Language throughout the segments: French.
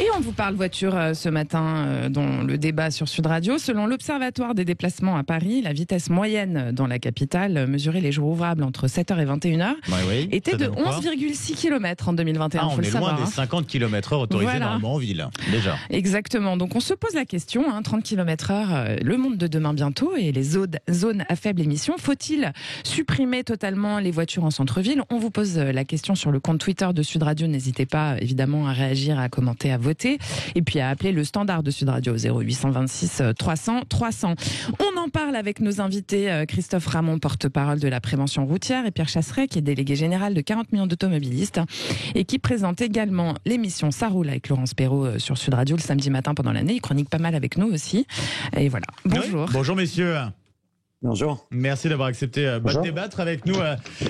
Et on vous parle voiture ce matin dans le débat sur Sud Radio. Selon l'Observatoire des déplacements à Paris, la vitesse moyenne dans la capitale, mesurée les jours ouvrables entre 7h et 21h, était de 11,6 km en 2021. On est loin des 50 km/h autorisés normalement en ville, déjà. Exactement. Donc on se pose la question, 30 km/h, le monde de demain bientôt et les zones à faible émission. Faut-il supprimer totalement les voitures en centre-ville? On vous pose la question sur le compte Twitter de Sud Radio. N'hésitez pas évidemment à réagir, à commenter, à voter et puis à appeler le standard de Sud Radio 0826 300 300. On en parle avec nos invités Christophe Ramon, porte-parole de la prévention routière, et Pierre Chasseret, qui est délégué général de 40 millions d'automobilistes et qui présente également l'émission Ça roule avec Laurence Perrault sur Sud Radio le samedi matin pendant l'année. Il chronique pas mal avec nous aussi. Et voilà. Bonjour. Oui. Bonjour messieurs. Bonjour. Merci d'avoir accepté de débattre avec nous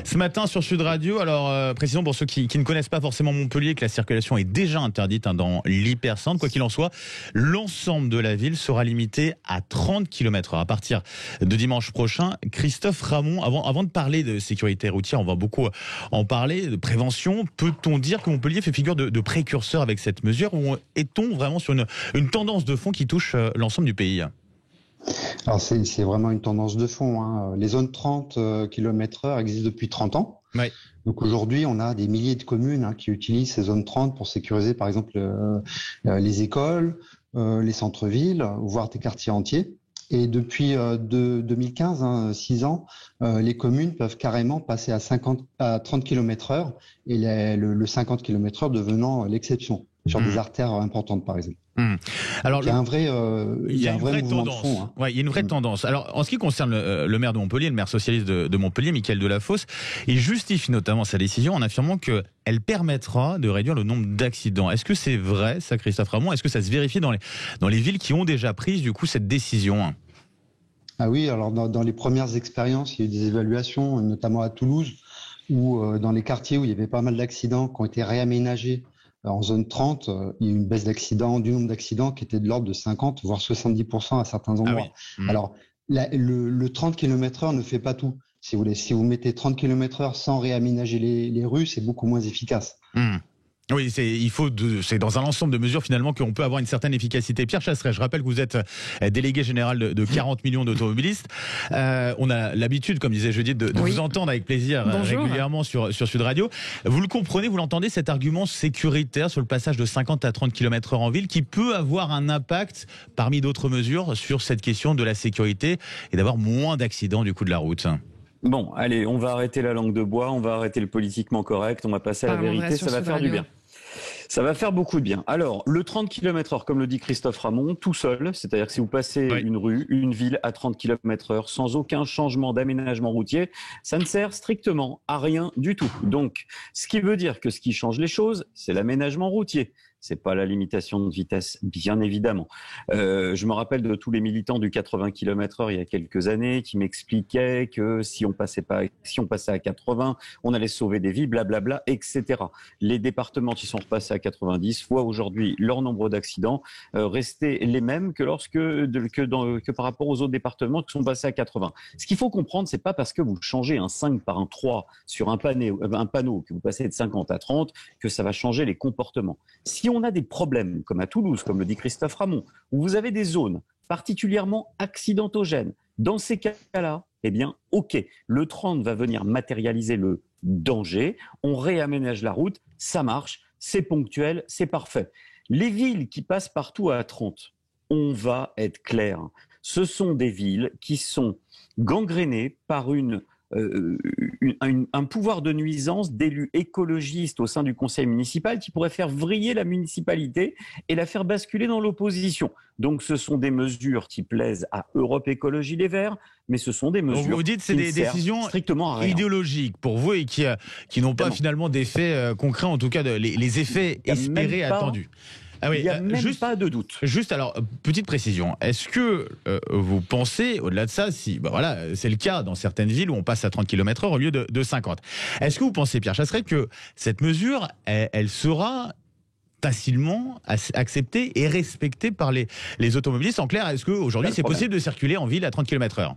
ce matin sur Sud Radio. Alors, précisons pour ceux qui ne connaissent pas forcément Montpellier que la circulation est déjà interdite dans l'hypercentre. Quoi qu'il en soit, l'ensemble de la ville sera limité à 30 km/h à partir de dimanche prochain. Christophe Ramon, avant de parler de sécurité routière, on va beaucoup en parler, de prévention. Peut-on dire que Montpellier fait figure de précurseur avec cette mesure, ou est-on vraiment sur une tendance de fond qui touche l'ensemble du pays ? Alors c'est vraiment une tendance de fond. Les zones 30 km/h existent depuis 30 ans. Oui. Donc aujourd'hui, on a des milliers de communes qui utilisent ces zones 30 pour sécuriser par exemple les écoles, les centres-villes, voire des quartiers entiers. Et depuis 2015, 6 ans, les communes peuvent carrément passer à 30 km/h et le 50 km/h devenant l'exception sur des artères importantes par exemple. Alors, il y a un vrai mouvement tendance. De fond. Ouais, il y a une vraie tendance. Alors, en ce qui concerne le maire de Montpellier, le maire socialiste de Montpellier, Mickaël Delafosse, il justifie notamment sa décision en affirmant qu'elle permettra de réduire le nombre d'accidents. Est-ce que c'est vrai, ça, Christophe Ramon? Est-ce que ça se vérifie dans les villes qui ont déjà pris, du coup, cette décision? Ah oui, alors dans les premières expériences, il y a eu des évaluations, notamment à Toulouse, où dans les quartiers où il y avait pas mal d'accidents qui ont été réaménagés en zone 30, il y a eu une baisse du nombre d'accidents qui était de l'ordre de 50, voire 70% à certains endroits. Ah oui. Alors, le 30 km/h ne fait pas tout. Si vous voulez, si vous mettez 30 km/h sans réaménager les rues, c'est beaucoup moins efficace. Oui, c'est dans un ensemble de mesures finalement qu'on peut avoir une certaine efficacité. Pierre Chasseret, je rappelle que vous êtes délégué général de 40 millions d'automobilistes. On a l'habitude, comme disait jeudi, de vous entendre avec plaisir régulièrement sur Sud Radio. Vous le comprenez, vous l'entendez, cet argument sécuritaire sur le passage de 50 à 30 km/h en ville qui peut avoir un impact, parmi d'autres mesures, sur cette question de la sécurité et d'avoir moins d'accidents du coup de la route? Bon, allez, on va arrêter la langue de bois, on va arrêter le politiquement correct, on va passer à la vérité, ça va faire du bien. Ça va faire beaucoup de bien. Alors, le 30 km/h, comme le dit Christophe Ramon, tout seul, c'est-à-dire que si vous passez une rue, une ville à 30 km/h, sans aucun changement d'aménagement routier, ça ne sert strictement à rien du tout. Donc, ce qui veut dire que ce qui change les choses, c'est l'aménagement routier. C'est pas la limitation de vitesse, bien évidemment. Je me rappelle de tous les militants du 80 km/h il y a quelques années qui m'expliquaient que si on passait à 80, on allait sauver des vies, blablabla, etc. Les départements qui sont repassés à 90 voient aujourd'hui leur nombre d'accidents rester les mêmes que que par rapport aux autres départements qui sont passés à 80. Ce qu'il faut comprendre, c'est pas parce que vous changez un 5 par un 3 sur un panneau que vous passez de 50 à 30 que ça va changer les comportements. Si on a des problèmes, comme à Toulouse, comme le dit Christophe Ramon, où vous avez des zones particulièrement accidentogènes, dans ces cas-là, eh bien, ok, le 30 va venir matérialiser le danger, on réaménage la route, ça marche, c'est ponctuel, c'est parfait. Les villes qui passent partout à 30, on va être clair, ce sont des villes qui sont gangrénées par un pouvoir de nuisance d'élus écologistes au sein du conseil municipal qui pourrait faire vriller la municipalité et la faire basculer dans l'opposition. Donc ce sont des mesures qui plaisent à Europe Écologie Les Verts, mais ce sont des mesures vous dites que c'est des décisions idéologiques pour vous et qui n'ont pas finalement d'effets concrets, en tout cas les effets espérés, attendus. Ah oui, il n'y a même pas de doute. Juste alors, petite précision, est-ce que vous pensez, au-delà de ça, si c'est le cas dans certaines villes où on passe à 30 km/h au lieu de 50, est-ce que vous pensez, Pierre Chasseret, que cette mesure, elle sera facilement acceptée et respectée par les automobilistes? En clair, est-ce qu'aujourd'hui c'est possible de circuler en ville à 30 km/h?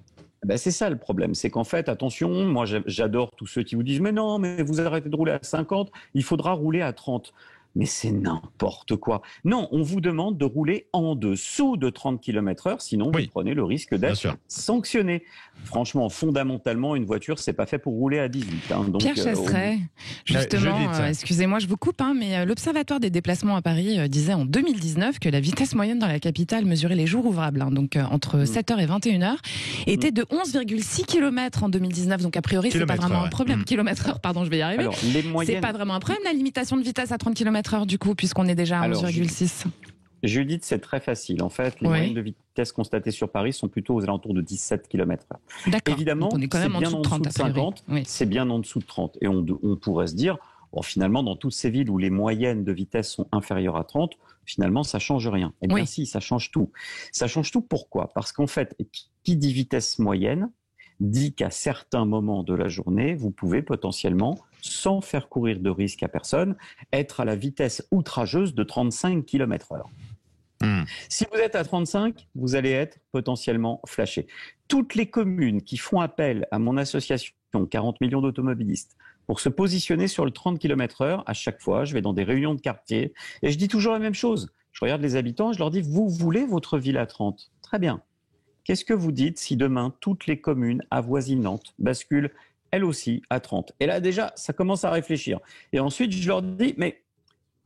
C'est ça le problème, c'est qu'en fait, attention, moi j'adore tous ceux qui vous disent « mais non, mais vous arrêtez de rouler à 50, il faudra rouler à 30 ». Mais c'est n'importe quoi. Non, on vous demande de rouler en dessous de 30 km/h, sinon vous prenez le risque d'être sanctionné. Franchement, fondamentalement, une voiture, c'est pas fait pour rouler à 18. Donc, Pierre Chasseret, justement, excusez-moi, je vous coupe, mais l'Observatoire des déplacements à Paris disait en 2019 que la vitesse moyenne dans la capitale mesurée les jours ouvrables, donc entre 7h et 21h, était de 11,6 km en 2019. Donc a priori, c'est pas vraiment un problème. Kilomètre-heure, pardon, je vais y arriver. Alors, c'est pas vraiment un problème, la limitation de vitesse à 30 km/h du coup, puisqu'on est déjà à 11,6. Judith, c'est très facile. En fait, les moyennes de vitesse constatées sur Paris sont plutôt aux alentours de 17 km/h. D'accord. Évidemment, donc on est quand même en dessous de 30 de 50, c'est bien en dessous de 30. Et on pourrait se dire, finalement, dans toutes ces villes où les moyennes de vitesse sont inférieures à 30, finalement, ça change rien. Eh bien si, ça change tout. Ça change tout, pourquoi ? Parce qu'en fait, qui dit vitesse moyenne, dit qu'à certains moments de la journée, vous pouvez potentiellement, sans faire courir de risque à personne, être à la vitesse outrageuse de 35 km/h. Si vous êtes à 35, vous allez être potentiellement flashé. Toutes les communes qui font appel à mon association, 40 millions d'automobilistes, pour se positionner sur le 30 km/h, à chaque fois, je vais dans des réunions de quartier et je dis toujours la même chose. Je regarde les habitants et je leur dis, vous voulez votre ville à 30 ? Très bien. Qu'est-ce que vous dites si demain, toutes les communes avoisinantes basculent, elles aussi, à 30 ? Et là, déjà, ça commence à réfléchir. Et ensuite, je leur dis, mais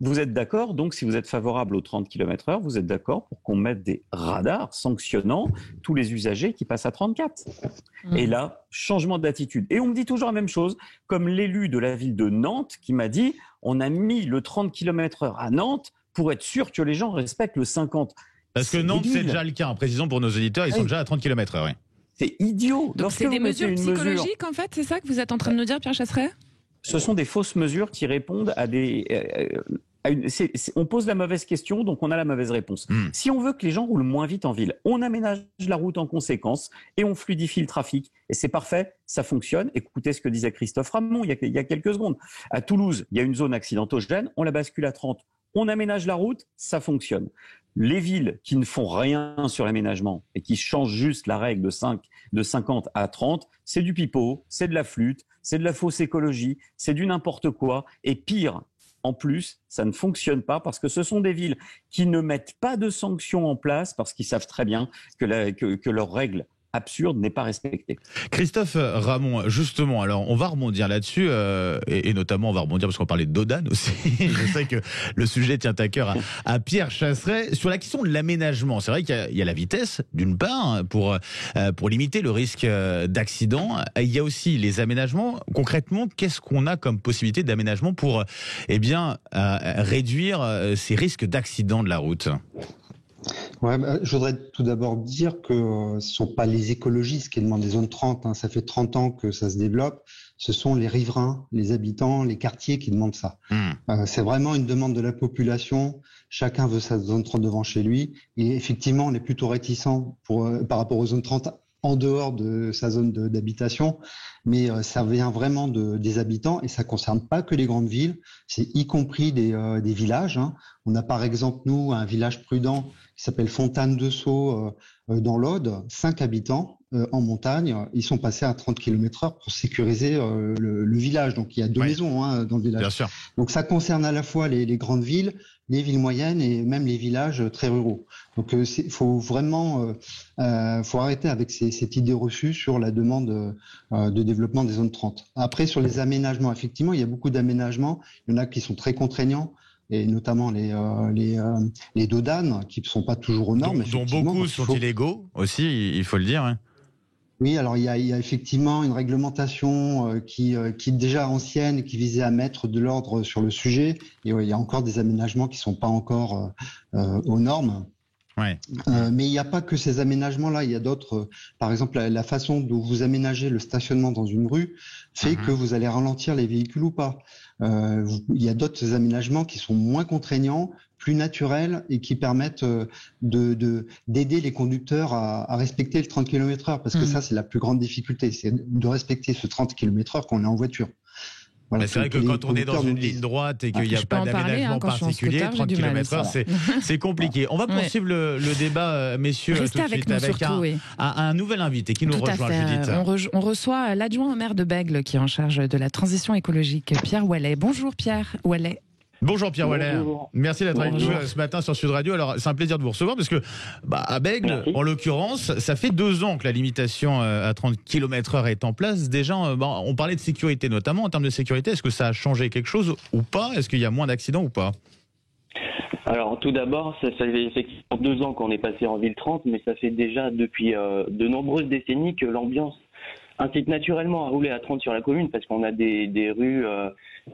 vous êtes d'accord, donc si vous êtes favorable aux 30 km/h, vous êtes d'accord pour qu'on mette des radars sanctionnant tous les usagers qui passent à 34 ? Et là, changement d'attitude. Et on me dit toujours la même chose, comme l'élu de la ville de Nantes qui m'a dit, on a mis le 30 km/h à Nantes pour être sûr que les gens respectent le 50. Parce que Nantes, c'est déjà le cas. Précisons pour nos auditeurs, ils sont déjà à 30 km/h. Oui. C'est idiot. Donc c'est des mesures psychologiques, en fait, c'est ça que vous êtes en train de nous dire, Pierre Chasseret ? Ce sont des fausses mesures qui répondent à des... on pose la mauvaise question, donc on a la mauvaise réponse. Si on veut que les gens roulent moins vite en ville, on aménage la route en conséquence et on fluidifie le trafic. Et c'est parfait, ça fonctionne. Écoutez ce que disait Christophe Ramon il y a quelques secondes. À Toulouse, il y a une zone accidentogène, on la bascule à 30. On aménage la route, ça fonctionne. Les villes qui ne font rien sur l'aménagement et qui changent juste la règle de 50 à 30, c'est du pipeau, c'est de la flûte, c'est de la fausse écologie, c'est du n'importe quoi. Et pire, en plus, ça ne fonctionne pas parce que ce sont des villes qui ne mettent pas de sanctions en place parce qu'ils savent très bien que leurs règles absurde n'est pas respecté. Christophe Ramon, justement, alors on va rebondir là-dessus et notamment on va rebondir parce qu'on parlait de Dodan aussi. Je sais que le sujet tient à cœur à Pierre Chasseret. Sur la question de l'aménagement, c'est vrai qu'il y a la vitesse d'une part pour limiter le risque d'accident. Il y a aussi les aménagements. Concrètement, qu'est-ce qu'on a comme possibilité d'aménagement pour réduire ces risques d'accident de la route ? Je voudrais tout d'abord dire que ce ne sont pas les écologistes qui demandent des zones 30. Ça fait 30 ans que ça se développe. Ce sont les riverains, les habitants, les quartiers qui demandent ça. C'est vraiment une demande de la population. Chacun veut sa zone 30 devant chez lui. Et effectivement, on est plutôt réticent par rapport aux zones 30 en dehors de sa zone d'habitation. Mais ça vient vraiment des habitants et ça ne concerne pas que les grandes villes. C'est y compris des villages. On a par exemple, nous, un village prudent qui s'appelle Fontaine-de-Sault dans l'Aude, 5 habitants en montagne. Ils sont passés à 30 km/h pour sécuriser le village. Donc il y a 2 maisons dans le village. Bien sûr. Donc ça concerne à la fois les grandes villes, les villes moyennes et même les villages très ruraux. Donc faut vraiment faut arrêter avec cette idée reçue sur la demande de développement des zones 30. Après, sur les aménagements, effectivement, il y a beaucoup d'aménagements. Il y en a qui sont très contraignants, et notamment les dodanes, qui ne sont pas toujours aux normes. Dont beaucoup sont illégaux aussi, il faut le dire. Hein. Oui, alors il y a effectivement une réglementation qui est déjà ancienne et qui visait à mettre de l'ordre sur le sujet. Et il y a encore des aménagements qui ne sont pas encore aux normes. Ouais. Mais il n'y a pas que ces aménagements-là, il y a d'autres. Par exemple, la façon dont vous aménagez le stationnement dans une rue fait que vous allez ralentir les véhicules ou pas. Il y a d'autres aménagements qui sont moins contraignants, plus naturels et qui permettent d'aider les conducteurs à respecter le 30 km/h. Parce que ça, c'est la plus grande difficulté, c'est de respecter ce 30 km/h quand on est en voiture. Voilà, c'est vrai que quand on est dans une ligne droite et qu'il n'y a pas d'aménagement particulier, 30 km/h, c'est compliqué. On va poursuivre le débat, messieurs, restez tout de suite avec un nouvel invité qui nous rejoint, Judith. On reçoit l'adjoint au maire de Bègles qui est en charge de la transition écologique, Pierre Ouellet. Bonjour Pierre Ouellet. Bonjour Pierre Waller. Merci d'être avec nous ce matin sur Sud Radio. Alors c'est un plaisir de vous recevoir parce que à Bègles, en l'occurrence, ça fait 2 ans que la limitation à 30 km/h est en place. Déjà, on parlait de sécurité notamment. En termes de sécurité, est-ce que ça a changé quelque chose ou pas? Est-ce qu'il y a moins d'accidents ou pas? Alors tout d'abord, ça fait effectivement 2 ans qu'on est passé en ville 30, mais ça fait déjà depuis de nombreuses décennies que l'ambiance incite naturellement à rouler à 30 sur la commune, parce qu'on a des rues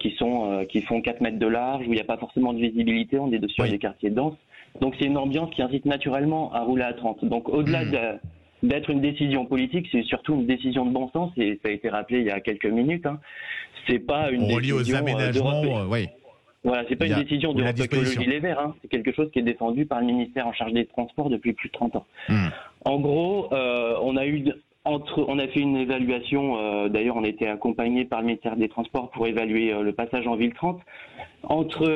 qui font 4 mètres de large, où il n'y a pas forcément de visibilité, on est sur des quartiers denses. Donc c'est une ambiance qui incite naturellement à rouler à 30. Donc au-delà d'être une décision politique, c'est surtout une décision de bon sens, et ça a été rappelé il y a quelques minutes. C'est pas une décision aux aménagements, Voilà, c'est pas une décision d'Europe Écologie Les Verts, c'est quelque chose qui est défendu par le ministère en charge des Transports depuis plus de 30 ans. En gros, on a fait une évaluation, d'ailleurs on a été accompagné par le ministère des Transports pour évaluer le passage en ville 30. Entre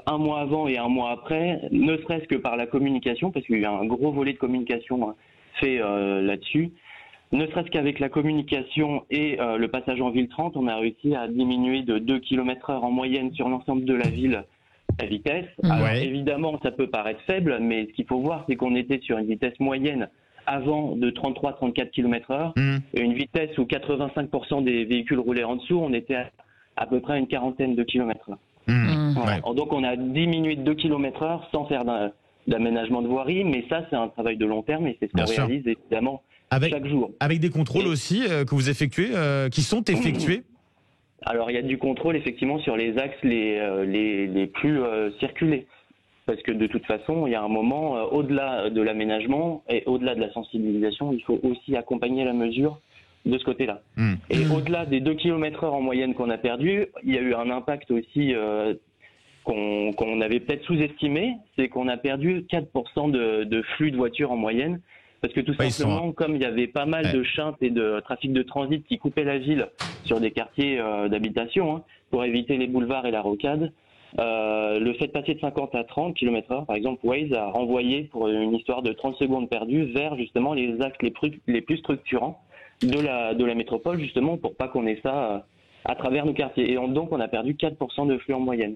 un mois avant et un mois après, ne serait-ce que par la communication, parce qu'il y a un gros volet de communication fait là-dessus, ne serait-ce qu'avec la communication et le passage en ville 30, on a réussi à diminuer de 2 km/h en moyenne sur l'ensemble de la ville la vitesse. Alors évidemment, ça peut paraître faible, mais ce qu'il faut voir, c'est qu'on était sur une vitesse moyenne avant de 33-34 km/h, et une vitesse où 85% des véhicules roulaient en dessous, on était à peu près une quarantaine de km/h. Voilà. Donc on a diminué de 2 km/h sans faire d'aménagement de voirie, mais ça c'est un travail de long terme et c'est ce qu'on réalise évidemment chaque jour. Avec des contrôles aussi que vous effectuez, qui sont effectués? Alors il y a du contrôle effectivement sur les axes les plus circulés. Parce que de toute façon, il y a un moment, au-delà de l'aménagement et au-delà de la sensibilisation, il faut aussi accompagner la mesure de ce côté-là. Et au-delà des 2 km/h en moyenne qu'on a perdu, il y a eu un impact aussi qu'on avait peut-être sous-estimé, c'est qu'on a perdu 4% de flux de voitures en moyenne. Parce que tout simplement, comme il y avait pas mal de shunts et de trafic de transit qui coupaient la ville sur des quartiers d'habitation, pour éviter les boulevards et la rocade, le fait de passer de 50 à 30 km/h, par exemple, Waze a renvoyé pour une histoire de 30 secondes perdues vers justement les axes les plus structurants de la métropole, justement pour pas qu'on ait ça à travers nos quartiers. Et donc on a perdu 4% de flux en moyenne.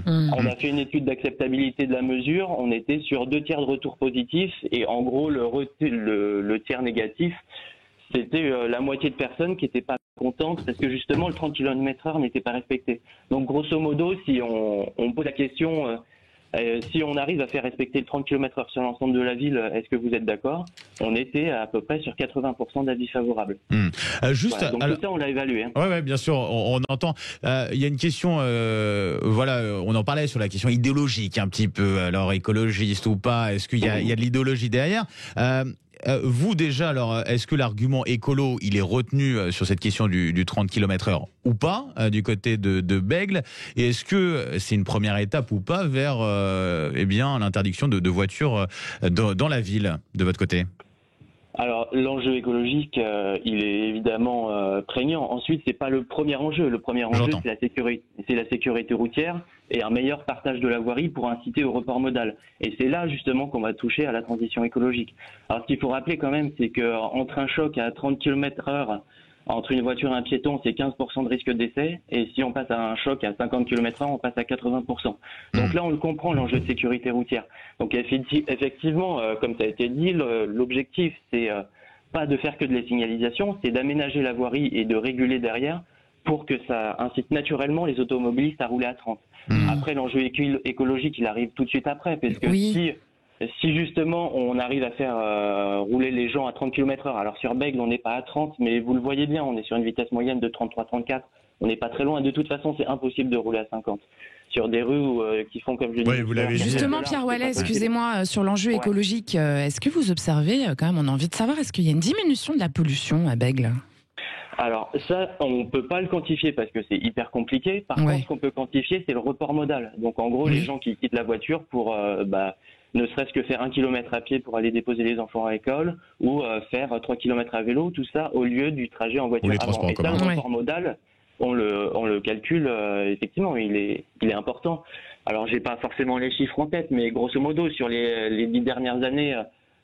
On a fait une étude d'acceptabilité de la mesure, on était sur 2 tiers de retour positif, et en gros le tiers négatif, c'était la moitié de personnes qui n'étaient pas contentes parce que justement le 30 km/h n'était pas respecté. Donc grosso modo, si on pose la question, si on arrive à faire respecter le 30 km/h sur l'ensemble de la ville, est-ce que vous êtes d'accord? On était à peu près sur 80% d'avis favorables. Voilà, donc tout ça, on l'a évalué. Oui, bien sûr, on entend. Il y a une question, on en parlait sur la question idéologique un petit peu, alors écologiste ou pas, est-ce qu'il y a de l'idéologie derrière? Vous déjà, alors, est-ce que l'argument écolo, il est retenu sur cette question du 30 km/h ou pas, du côté de Bègles? Et est-ce que c'est une première étape ou pas vers l'interdiction de voitures dans la ville, de votre côté? Alors l'enjeu écologique, il est évidemment prégnant. Ensuite, c'est pas le premier enjeu. Le premier enjeu, c'est la sécurité routière et un meilleur partage de la voirie pour inciter au report modal. Et c'est là justement qu'on va toucher à la transition écologique. Alors ce qu'il faut rappeler quand même, c'est que entre un choc à 30 km/h entre une voiture et un piéton, c'est 15% de risque d'essai. Et si on passe à un choc à 50 km/h, on passe à 80%. Donc là, on le comprend, l'enjeu de sécurité routière. Donc effectivement, comme ça a été dit, l'objectif, c'est pas de faire que de la signalisation, c'est d'aménager la voirie et de réguler derrière pour que ça incite naturellement les automobilistes à rouler à 30. Après, l'enjeu écologique, il arrive tout de suite après, parce que si justement on arrive à faire rouler les gens à 30 km/h, alors sur Bègles on n'est pas à 30, mais vous le voyez bien, on est sur une vitesse moyenne de 33-34, on n'est pas très loin, de toute façon c'est impossible de rouler à 50 sur des rues qui font comme je disais. Vous l'avez justement, Pierre Waller, excusez-moi, sur l'enjeu écologique, est-ce que vous observez, quand même on a envie de savoir, est-ce qu'il y a une diminution de la pollution à Bègles? Alors ça, on ne peut pas le quantifier parce que c'est hyper compliqué. Par contre, ce qu'on peut quantifier, c'est le report modal. Donc en gros, les gens qui quittent la voiture pour ne serait-ce que faire 1 kilomètre à pied pour aller déposer les enfants à l'école ou faire 3 kilomètres à vélo, tout ça au lieu du trajet en voiture avant. Et ça, le report modal, on le calcule, effectivement, il est important. Alors j'ai pas forcément les chiffres en tête, mais grosso modo, sur les 10 dernières années,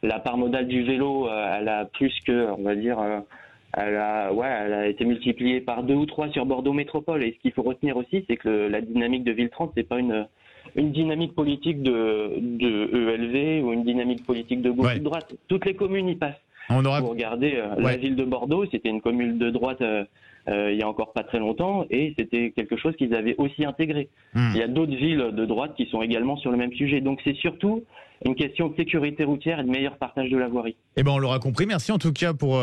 la part modale du vélo, elle a plus que, on va dire, elle a été multipliée par 2 ou 3 sur Bordeaux Métropole. Et ce qu'il faut retenir aussi, c'est que la dynamique de Ville 30, c'est pas une dynamique politique de ELV ou une dynamique politique de gauche ou de droite. Toutes les communes y passent. Vous regardez la ville de Bordeaux, c'était une commune de droite il y a encore pas très longtemps, et c'était quelque chose qu'ils avaient aussi intégré. Il y a d'autres villes de droite qui sont également sur le même sujet. Donc c'est surtout une question de sécurité routière et de meilleur partage de la voirie. Eh ben, on l'aura compris. Merci en tout cas pour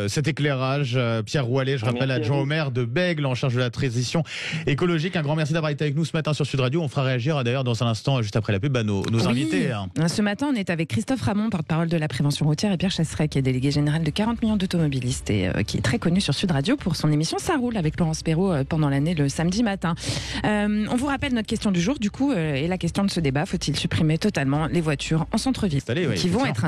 cet éclairage. Pierre Roualet, je rappelle, adjoint au maire de Bègles, en charge de la transition écologique. Un grand merci d'avoir été avec nous ce matin sur Sud Radio. On fera réagir d'ailleurs dans un instant, juste après la pub, nos invités. Ce matin, on est avec Christophe Ramon, porte-parole de la prévention routière, et Pierre Chasseret, qui est délégué général de 40 millions d'automobilistes et qui est très connu sur Sud Radio pour son émission Ça roule avec Laurence Perrault pendant l'année le samedi matin. On vous rappelle notre question du jour, du coup, et la question de ce débat: faut-il supprimer totalement les voitures en centre-ville qui vont être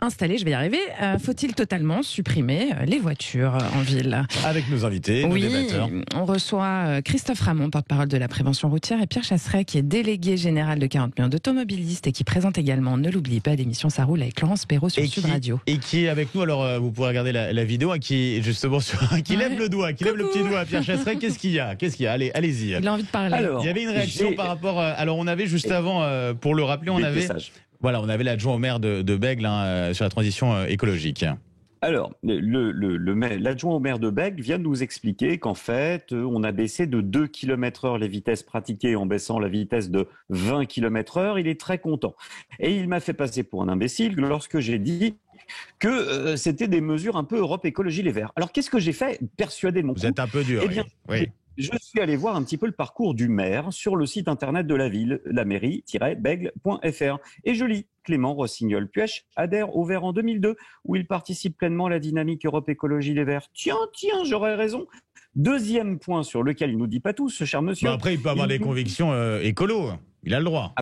installées, je vais y arriver. Faut-il totalement supprimer les voitures en ville? Avec nos invités, nos débatteurs. On reçoit Christophe Ramon, porte-parole de la prévention routière, et Pierre Chasseret, qui est délégué général de 40 millions d'automobilistes et qui présente également, ne l'oubliez pas, l'émission Ça roule avec Laurence Perrault sur Sud Radio. Et qui est avec nous, alors vous pourrez regarder la vidéo, qui justement qui lève le doigt, le petit doigt à Pierre Chasseret. Qu'est-ce qu'il y a? Allez-y. Il a envie de parler. Alors, il y avait une réaction par rapport. Alors, on avait juste avant, pour le rappeler, on avait l'adjoint au maire de Bègles sur la transition écologique. Alors, l'adjoint au maire de Bègles vient de nous expliquer qu'en fait, on a baissé de 2 km/h les vitesses pratiquées en baissant la vitesse de 20 km/h. Il est très content. Et il m'a fait passer pour un imbécile lorsque j'ai dit que c'était des mesures un peu Europe Écologie Les Verts. Alors, qu'est-ce que j'ai fait? Persuadé de mon coup. Vous êtes un peu dur. Eh bien, oui. Je suis allé voir un petit peu le parcours du maire sur le site internet de la ville, la mairie-bègles.fr. Et je lis: Clément Rossignol-Puech adhère au Vert en 2002, où il participe pleinement à la dynamique Europe Écologie Les Verts. Tiens, j'aurais raison. Deuxième point sur lequel il nous dit pas tout, ce cher monsieur. Après, il peut avoir des convictions écolo. Il a le droit.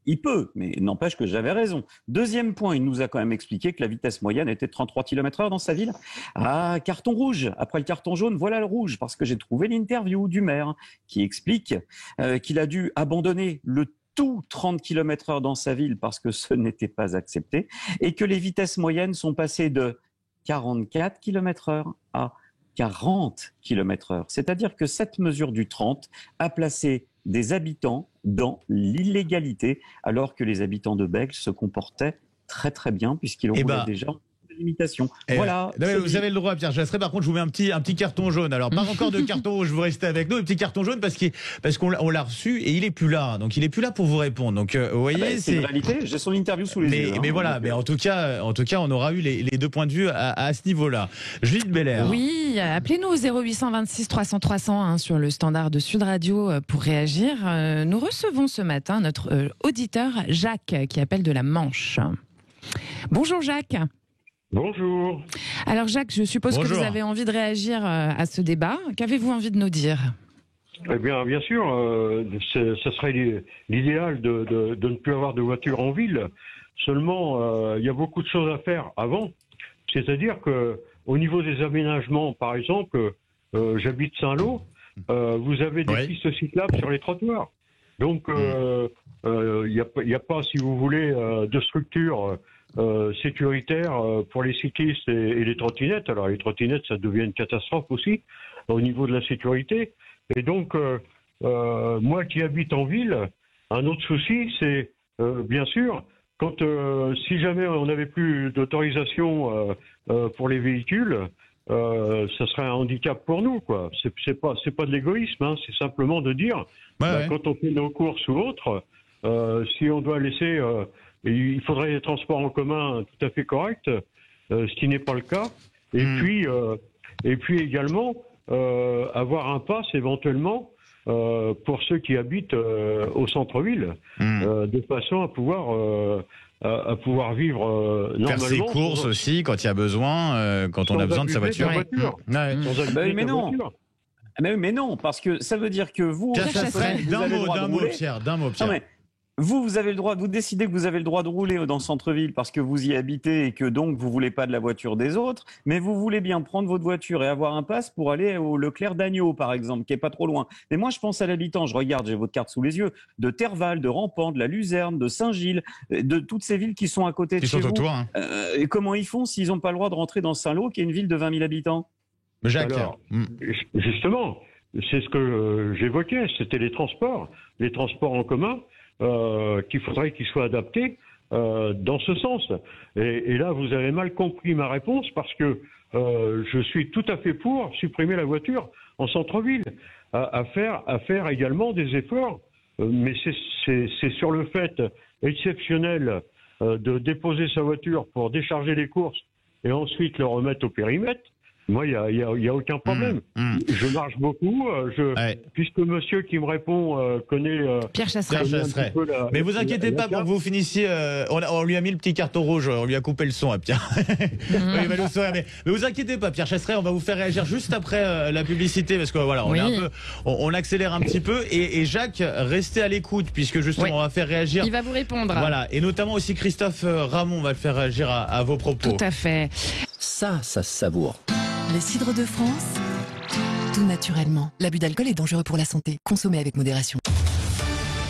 Il peut, mais n'empêche que j'avais raison. Deuxième point, il nous a quand même expliqué que la vitesse moyenne était de 33 km/h dans sa ville. Ah, carton rouge. Après le carton jaune, voilà le rouge, parce que j'ai trouvé l'interview du maire qui explique qu'il a dû abandonner le tout 30 km/h dans sa ville parce que ce n'était pas accepté, et que les vitesses moyennes sont passées de 44 km/h à 40 km/h. C'est-à-dire que cette mesure du 30 a placé des habitants dans l'illégalité, alors que les habitants de Bègles se comportaient très très bien, puisqu'ils roulaient déjà des limitations. Voilà. Vous avez le droit, Pierre Chasseret. Par contre, je vous mets un petit carton jaune. Alors, pas encore de carton rouge, vous restez avec nous. Un petit carton jaune parce qu'on l'a reçu et il est plus là. Donc, il est plus là pour vous répondre. Donc, vous voyez, c'est une réalité. J'ai son interview sous les yeux. Mais voilà. Mais en tout cas, on aura eu les deux points de vue à ce niveau-là. Judith Belair. Oui, appelez-nous au 0826 300 300 sur le standard de Sud Radio pour réagir. Nous recevons ce matin notre auditeur Jacques qui appelle de la Manche. Bonjour Jacques. Bonjour. Alors Jacques, je suppose que vous avez envie de réagir à ce débat. Qu'avez-vous envie de nous dire? Eh bien sûr, ce serait l'idéal de ne plus avoir de voiture en ville. Seulement, il y a beaucoup de choses à faire avant. C'est-à-dire que au niveau des aménagements, par exemple, j'habite Saint-Lô, vous avez des pistes cyclables sur les trottoirs. Donc, il n'y a pas, si vous voulez, de structure sécuritaire pour les cyclistes et les trottinettes. Alors les trottinettes, ça devient une catastrophe aussi au niveau de la sécurité. Et donc, moi qui habite en ville, un autre souci, c'est bien sûr, si jamais on n'avait plus d'autorisation pour les véhicules, ça serait un handicap pour nous, quoi. C'est pas de l'égoïsme, hein, c'est simplement de dire, quand on fait nos courses ou autres, si on doit laisser, il faudrait des transports en commun tout à fait corrects, ce qui n'est pas le cas. Et puis également avoir un pass éventuellement pour ceux qui habitent au centre-ville, de façon à pouvoir vivre normalement. Faire ses courses aussi quand il y a besoin, quand on a besoin de sa voiture. Mais non, parce que ça veut dire que vous... D'un mot, Pierre. vous avez le droit, vous décidez que vous avez le droit de rouler dans le centre-ville parce que vous y habitez et que donc vous voulez pas de la voiture des autres, mais vous voulez bien prendre votre voiture et avoir un pass pour aller au Leclerc d'Agneau, par exemple, qui est pas trop loin. Mais moi, je pense à l'habitant, je regarde, j'ai votre carte sous les yeux, de Terval, de Rampant, de la Luzerne, de Saint-Gilles, de toutes ces villes qui sont à côté de chez vous. Autour, hein. Et comment ils font s'ils n'ont pas le droit de rentrer dans Saint-Lô, qui est une ville de 20 000 habitants? Jacques. Alors, justement, c'est ce que j'évoquais, c'était les transports en commun. Qu'il faudrait qu'ils soient adaptés dans ce sens. Et là, vous avez mal compris ma réponse parce que je suis tout à fait pour supprimer la voiture en centre-ville, à faire également des efforts. Mais c'est sur le fait exceptionnel de déposer sa voiture pour décharger les courses et ensuite le remettre au périmètre. Moi, il y a aucun problème. Je marche beaucoup. Puisque monsieur qui me répond connaît Pierre Chasseret. Mais vous inquiétez pas pour que vous finissiez. On lui a mis le petit carton rouge. On lui a coupé le son à Pierre. Il va nous sourire, mais vous inquiétez pas, Pierre Chasseret. On va vous faire réagir juste après la publicité parce que voilà, on accélère un petit peu. Et Jacques, restez à l'écoute puisque justement on va faire réagir. Il va vous répondre. Voilà, et notamment aussi Christophe Ramon va le faire réagir à vos propos. Tout à fait. Ça se savoure. Le cidre de France, tout naturellement. L'abus d'alcool est dangereux pour la santé. Consommez avec modération.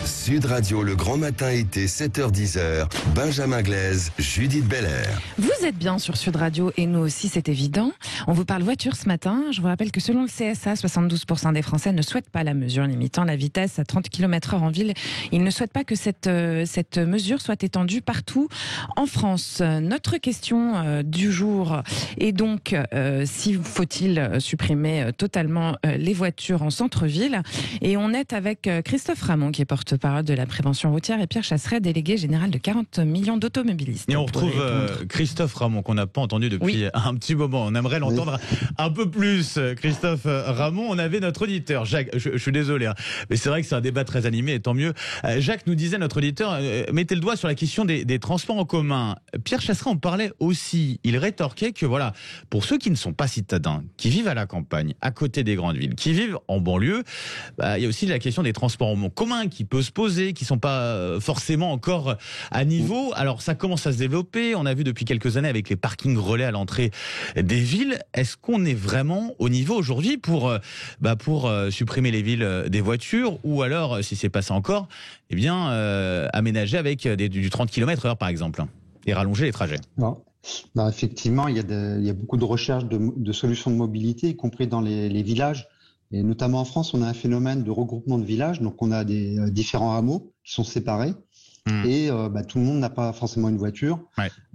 Sud Radio, le grand matin été, 7h-10h, Benjamin Glaise, Judith Belair. Vous êtes bien sur Sud Radio et nous aussi, c'est évident. On vous parle voiture ce matin. Je vous rappelle que selon le CSA, 72% des Français ne souhaitent pas la mesure limitant la vitesse à 30 km/h en ville. Ils ne souhaitent pas que cette mesure soit étendue partout en France. Notre question du jour est donc si faut-il supprimer totalement les voitures en centre-ville. Et on est avec Christophe Ramon qui est porte-parole de la prévention routière et Pierre Chasseret, délégué général de 40 millions d'automobilistes. Et on retrouve Christophe Ramon qu'on n'a pas entendu depuis un petit moment. On aimerait l'entendre un peu plus. Christophe Ramon, on avait notre auditeur Jacques, je suis désolé, hein, mais c'est vrai que c'est un débat très animé et tant mieux. Jacques nous disait, notre auditeur, mettez le doigt sur la question des transports en commun. Pierre Chasseret en parlait aussi. Il rétorquait que voilà, pour ceux qui ne sont pas citadins, qui vivent à la campagne, à côté des grandes villes, qui vivent en banlieue, il y a aussi la question des transports en commun qui peut se poser, qui sont pas forcément encore à niveau. Alors ça commence à se développer. On a vu depuis quelques années avec les parkings relais à l'entrée des villes. Est-ce qu'on est vraiment au niveau aujourd'hui pour supprimer les villes des voitures, ou alors, si c'est pas ça encore, eh bien aménager avec du 30 km/h par exemple et rallonger les trajets? Non, effectivement, il y a beaucoup de recherches de solutions de mobilité, y compris dans les villages. Et notamment en France, on a un phénomène de regroupement de villages. Donc, on a des différents hameaux qui sont séparés. Et tout le monde n'a pas forcément une voiture.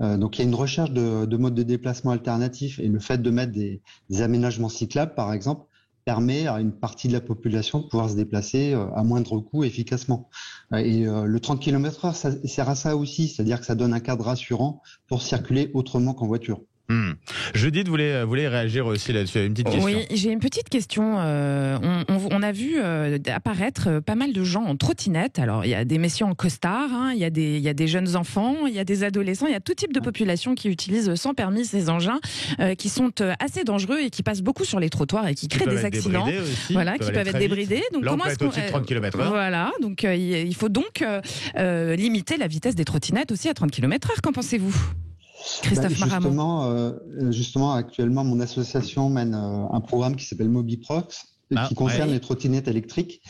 Donc, il y a une recherche de modes de déplacement alternatifs. Et le fait de mettre des aménagements cyclables, par exemple, permet à une partie de la population de pouvoir se déplacer à moindre coût efficacement. Et le 30 km/h, ça sert à ça aussi. C'est-à-dire que ça donne un cadre rassurant pour circuler autrement qu'en voiture. Judith, vous voulez réagir aussi là-dessus? Une petite question. Oui, j'ai une petite question. On a vu apparaître pas mal de gens en trottinette. Alors, il y a des messieurs en costard, hein, il y a des jeunes enfants, il y a des adolescents, il y a tout type de population qui utilisent sans permis ces engins qui sont assez dangereux et qui passent beaucoup sur les trottoirs et qui créent des accidents. Voilà, qui peuvent être débridés. Donc, là, comment est-ce qu'on 30 km/h. Voilà, donc il faut donc limiter la vitesse des trottinettes aussi à 30 km/h. Qu'en pensez-vous? Christophe Justement, actuellement, mon association mène un programme qui s'appelle MobiProx, qui concerne les trottinettes électriques.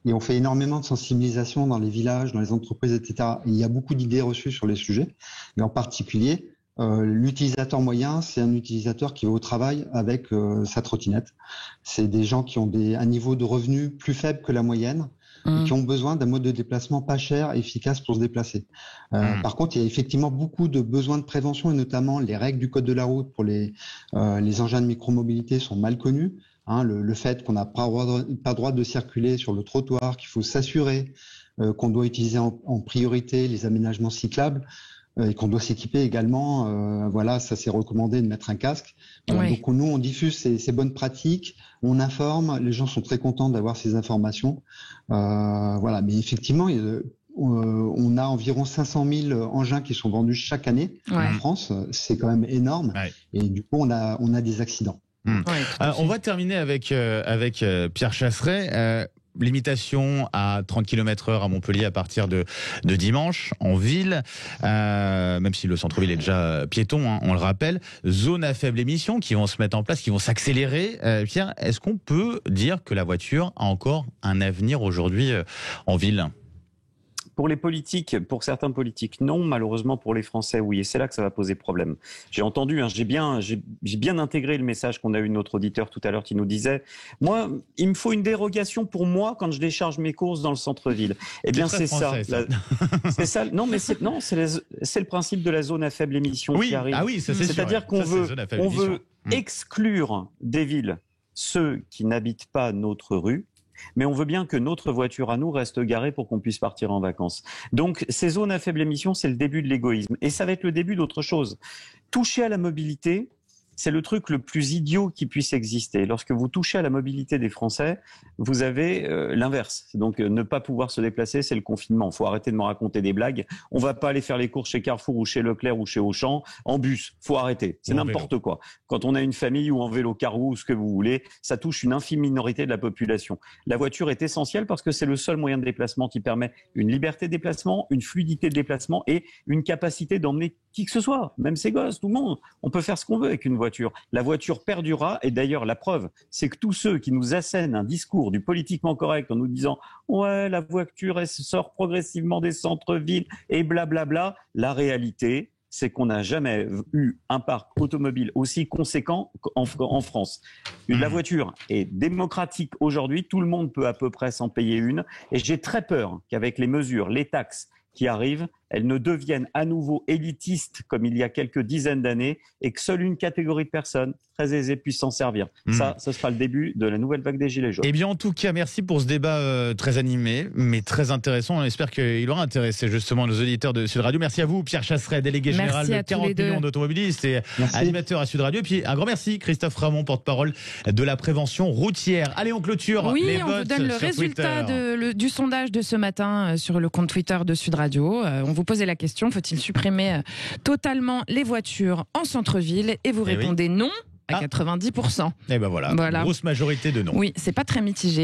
Et on fait énormément de sensibilisation dans les villages, dans les entreprises, etc. Et il y a beaucoup d'idées reçues sur les sujets. Et en particulier, l'utilisateur moyen, c'est un utilisateur qui va au travail avec sa trottinette. C'est des gens qui ont un niveau de revenu plus faible que la moyenne, et qui ont besoin d'un mode de déplacement pas cher, efficace pour se déplacer. Par contre, il y a effectivement beaucoup de besoins de prévention, et notamment les règles du code de la route pour les engins de micromobilité sont mal connues. Le fait qu'on n'a pas droit de circuler sur le trottoir, qu'il faut s'assurer qu'on doit utiliser en priorité les aménagements cyclables, et qu'on doit s'équiper également. Ça c'est recommandé de mettre un casque. Donc nous, on diffuse ces bonnes pratiques, on informe, les gens sont très contents d'avoir ces informations. Mais effectivement, on a environ 500 000 engins qui sont vendus chaque année en France. C'est quand même énorme. Et du coup, on a des accidents. On va terminer avec Pierre Chasseret. limitation à 30 km/h à Montpellier à partir de dimanche en ville, même si le centre-ville est déjà piéton, hein, on le rappelle. Zones à faible émission qui vont se mettre en place, qui vont s'accélérer. Pierre, est-ce qu'on peut dire que la voiture a encore un avenir aujourd'hui en ville ? Pour les politiques, pour certains politiques, non. Malheureusement, pour les Français, oui. Et c'est là que ça va poser problème. J'ai entendu, hein, j'ai bien intégré le message qu'on a eu de notre auditeur tout à l'heure qui nous disait, moi, il me faut une dérogation pour moi quand je décharge mes courses dans le centre-ville. Eh bien, c'est ça. C'est ça. Non, mais c'est le principe de la zone à faible émission qui arrive. Ah oui, ça c'est sûr. C'est-à-dire qu'on veut exclure des villes ceux qui n'habitent pas notre rue. Mais on veut bien que notre voiture à nous reste garée pour qu'on puisse partir en vacances. Donc, ces zones à faible émission, c'est le début de l'égoïsme. Et ça va être le début d'autre chose. Toucher à la mobilité, c'est le truc le plus idiot qui puisse exister. Lorsque vous touchez à la mobilité des Français, vous avez l'inverse. Donc, ne pas pouvoir se déplacer, c'est le confinement. Il faut arrêter de me raconter des blagues. On va pas aller faire les courses chez Carrefour ou chez Leclerc ou chez Auchan en bus. Faut arrêter. C'est n'importe quoi. Quand on a une famille ou en vélo cargo ou ce que vous voulez, ça touche une infime minorité de la population. La voiture est essentielle parce que c'est le seul moyen de déplacement qui permet une liberté de déplacement, une fluidité de déplacement et une capacité d'emmener qui que ce soit, même ses gosses, tout le monde. On peut faire ce qu'on veut avec une voiture. La voiture perdurera et d'ailleurs la preuve, c'est que tous ceux qui nous assènent un discours du politiquement correct en nous disant « ouais, la voiture elle sort progressivement des centres-villes et blablabla », la réalité, c'est qu'on n'a jamais eu un parc automobile aussi conséquent en France. La voiture est démocratique aujourd'hui, tout le monde peut à peu près s'en payer une et j'ai très peur qu'avec les mesures, les taxes qui arrivent, elles ne deviennent à nouveau élitistes comme il y a quelques dizaines d'années et que seule une catégorie de personnes très aisées puisse s'en servir. Ça sera le début de la nouvelle vague des Gilets jaunes. Eh bien, en tout cas, merci pour ce débat très animé, mais très intéressant. On espère qu'il aura intéressé justement nos auditeurs de Sud Radio. Merci à vous, Pierre Chasseret, délégué général de 40 millions d'automobilistes et animateur à Sud Radio. Et puis, un grand merci, Christophe Ramon, porte-parole de la prévention routière. Allez, on clôture les votes. Oui, on vous donne le résultat du sondage de ce matin sur le compte Twitter de Sud Radio. On vous posait la question, faut-il supprimer totalement les voitures en centre-ville ? Et vous répondez non à 90%. Et ben voilà, grosse majorité de non. Oui, c'est pas très mitigé.